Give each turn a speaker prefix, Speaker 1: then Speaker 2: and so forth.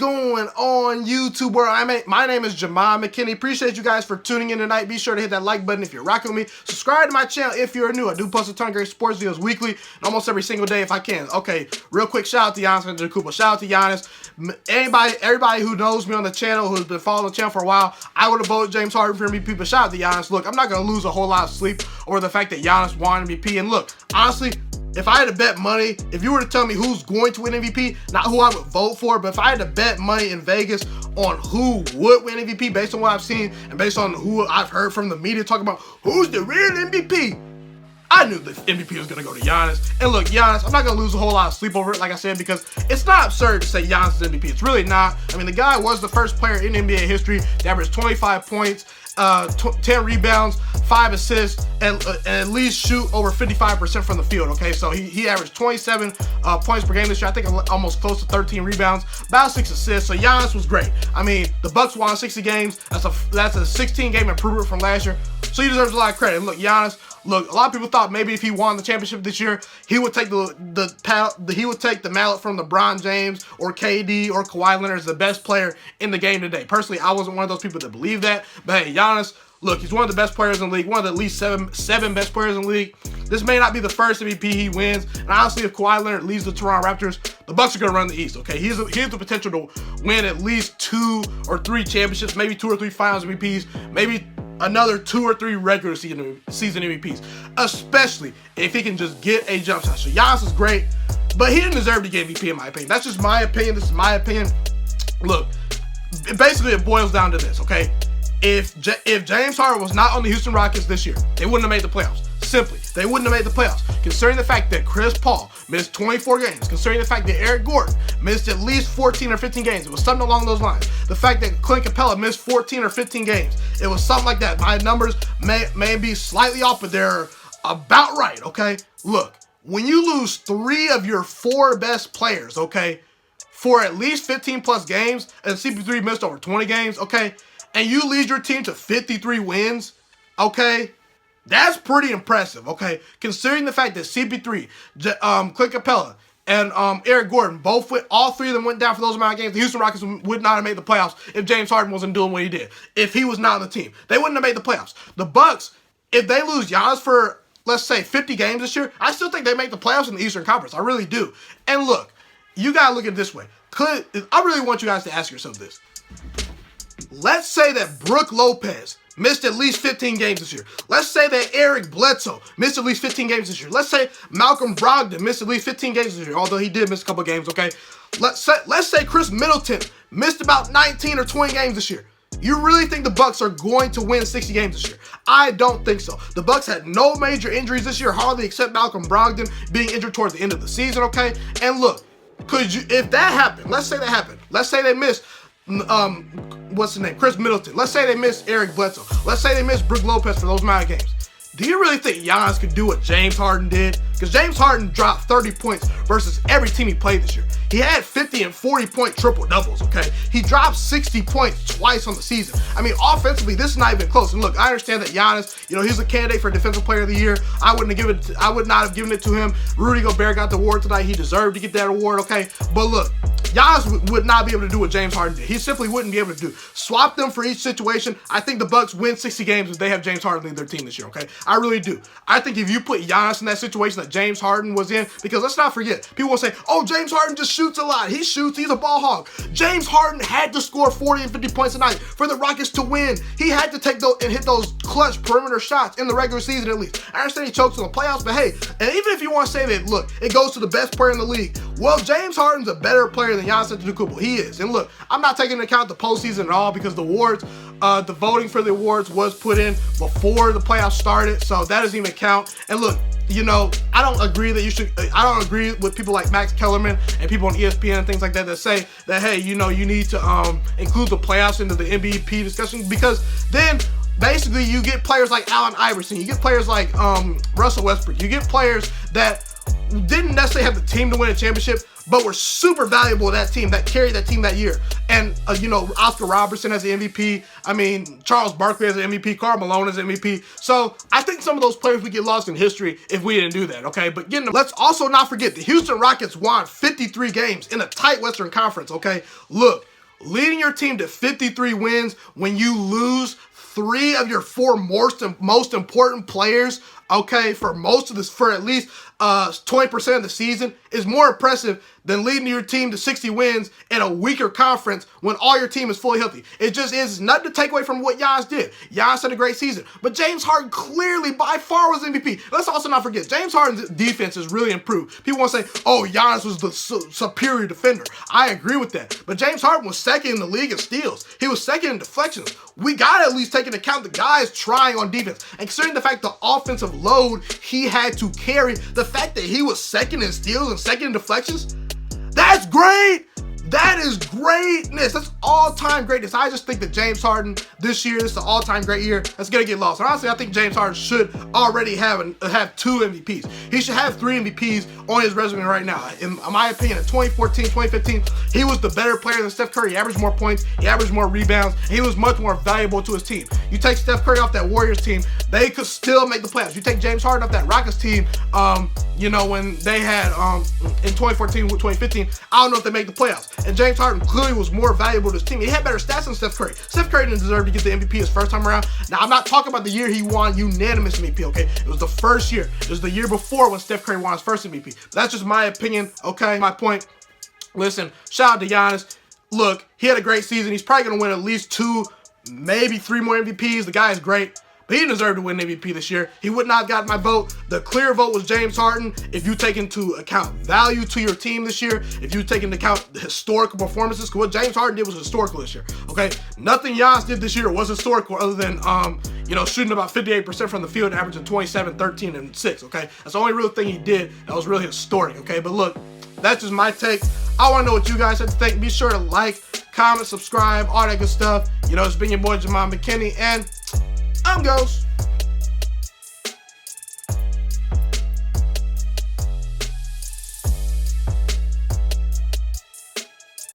Speaker 1: going on YouTube where I'm at? My name is Ghiman Mckinney. Appreciate you guys for tuning in tonight. Be sure to hit that like button if you're rocking with me. Subscribe to my channel if you're new. I do post a ton of great sports videos weekly and almost every single day if I can. Okay, real quick shout out to Giannis Antetokounmpo. Shout out to Giannis. Everybody who knows me on the channel, who's been following the channel for a while, I would have voted James Harden for MVP, but shout out to Giannis. Look, I'm not going to lose a whole lot of sleep over the fact that Giannis won MVP. And look, honestly, if I had to bet money, if you were to tell me who's going to win MVP, not who I would vote for, but if I had to bet money in Vegas on who would win MVP based on what I've seen and based on who I've heard from the media talking about who's the real MVP, I knew the MVP was going to go to Giannis. And look, Giannis, I'm not going to lose a whole lot of sleep over it, like I said, because it's not absurd to say Giannis is MVP. It's really not. I mean, the guy was the first player in NBA history to average 25 points, 10 rebounds, 5 assists, and at least shoot over 55% from the field, okay? So he averaged 27 points per game this year. I think almost close to 13 rebounds, about 6 assists. So Giannis was great. I mean, the Bucks won 60 games. That's a 16-game improvement from last year. So he deserves a lot of credit. And look, Giannis, look, a lot of people thought maybe if he won the championship this year, he would take the mallet from LeBron James or KD or Kawhi Leonard as the best player in the game today. Personally, I wasn't one of those people that believed that. But hey, Giannis, look, he's one of the best players in the league, one of the at least seven best players in the league. This may not be the first MVP he wins. And honestly, if Kawhi Leonard leaves the Toronto Raptors, the Bucks are going to run the East, okay? He has the potential to win at least 2 or 3 championships, maybe 2 or 3 finals MVPs, maybe another 2 or 3 regular season MVPs, especially if he can just get a jump shot. So Giannis is great, but he didn't deserve to get MVP in my opinion. That's just my opinion. This is my opinion. Look, basically it boils down to this, okay? If James Harden was not on the Houston Rockets this year, they wouldn't have made the playoffs. Simply, they wouldn't have made the playoffs. Considering the fact that Chris Paul missed 24 games, considering the fact that Eric Gordon missed at least 14 or 15 games, it was something along those lines. The fact that Clint Capella missed 14 or 15 games, it was something like that. My numbers may be slightly off, but they're about right, okay? Look, when you lose 3 of your 4 best players, okay, for at least 15 plus games, and CP3 missed over 20 games, okay, and you lead your team to 53 wins, okay, that's pretty impressive, okay? Considering the fact that CP3, Clint Capella, and Eric Gordon, all 3 of them went down for those amount of games, the Houston Rockets would not have made the playoffs if James Harden wasn't doing what he did. If he was not on the team, they wouldn't have made the playoffs. The Bucks, if they lose Giannis for, let's say, 50 games this year, I still think they make the playoffs in the Eastern Conference. I really do. And look, you got to look at it this way. I really want you guys to ask yourself this. Let's say that Brook Lopez missed at least 15 games this year. Let's say that Eric Bledsoe missed at least 15 games this year. Let's say Malcolm Brogdon missed at least 15 games this year, although he did miss a couple games, okay? Let's say Chris Middleton missed about 19 or 20 games this year. You really think the Bucks are going to win 60 games this year? I don't think so. The Bucks had no major injuries this year, hardly except Malcolm Brogdon being injured towards the end of the season, okay? And look, if that happened, let's say that happened. Let's say they missed what's his name? Chris Middleton. Let's say they missed Eric Bledsoe. Let's say they missed Brook Lopez for those amount of games. Do you really think Giannis could do what James Harden did? Because James Harden dropped 30 points versus every team he played this year. He had 50 and 40-point triple-doubles, okay? He dropped 60 points twice on the season. I mean, offensively, this is not even close. And look, I understand that Giannis, he's a candidate for Defensive Player of the Year. I would not have given it to him. Rudy Gobert got the award tonight. He deserved to get that award, okay? But look, Giannis would not be able to do what James Harden did. He simply wouldn't be able to do. Swap them for each situation. I think the Bucks win 60 games if they have James Harden lead their team this year, okay? I really do. I think if you put Giannis in that situation that James Harden was in, because let's not forget, people will say, oh, James Harden just shoots a lot. He shoots. He's a ball hog. James Harden had to score 40 and 50 points a night for the Rockets to win. He had to take those and hit those clutch perimeter shots in the regular season at least. I understand he chokes in the playoffs, but hey, and even if you want to say that, look, it goes to the best player in the league, well, James Harden's a better player than Giannis Antetokounmpo. He is. And look, I'm not taking into account the postseason at all because the awards, the voting for the awards was put in before the playoffs started, so that doesn't even count. And look, I don't agree with people like Max Kellerman and people on ESPN and things like that say that, hey, you need to include the playoffs into the MVP discussion, because then basically you get players like Allen Iverson, you get players like Russell Westbrook, you get players that didn't necessarily have the team to win a championship, but were super valuable to that team, that carried that team that year. And, Oscar Robertson as the MVP. I mean, Charles Barkley as the MVP. Karl Malone as the MVP. So I think some of those players would get lost in history if we didn't do that, okay? But let's also not forget the Houston Rockets won 53 games in a tight Western Conference, okay? Look, leading your team to 53 wins when you lose 3 of your 4 most important players, okay, for at least 20% of the season is more impressive than leading your team to 60 wins in a weaker conference when all your team is fully healthy. It just is nothing to take away from what Giannis did. Giannis had a great season, but James Harden clearly by far was MVP. Let's also not forget, James Harden's defense has really improved. People want to say, oh, Giannis was the superior defender. I agree with that, but James Harden was second in the league in steals. He was second in deflections. We got to at least take into account the guys trying on defense. And considering the fact the offensive load he had to carry, the fact that he was second in steals and second in deflections, that's great. That is greatness. That's all-time greatness. I just think that James Harden this year, this is an all-time great year. That's going to get lost. And honestly, I think James Harden should already have 2 MVPs. He should have 3 MVPs on his resume right now. In my opinion, in 2014, 2015, he was the better player than Steph Curry. He averaged more points. He averaged more rebounds. And he was much more valuable to his team. You take Steph Curry off that Warriors team, they could still make the playoffs. You take James Harden off that Rockets team, when they had in 2014, 2015, I don't know if they make the playoffs. And James Harden clearly was more valuable to his team. He had better stats than Steph Curry. Steph Curry didn't deserve to get the MVP his first time around. Now, I'm not talking about the year he won unanimous MVP, okay? It was the first year. It was the year before when Steph Curry won his first MVP. That's just my opinion, okay? My point. Listen, shout out to Giannis. Look, he had a great season. He's probably going to win at least 2, maybe 3 more MVPs. The guy is great. But he deserved to win MVP this year. He would not have gotten my vote. The clear vote was James Harden. If you take into account value to your team this year, if you take into account the historical performances, because what James Harden did was historical this year, okay? Nothing Giannis did this year was historical other than, shooting about 58% from the field, averaging 27, 13, and 6, okay? That's the only real thing he did that was really historic, okay? But look, that's just my take. I want to know what you guys have to think. Be sure to like, comment, subscribe, all that good stuff. It's been your boy, Ghiman Mckinney, and I'm Ghost.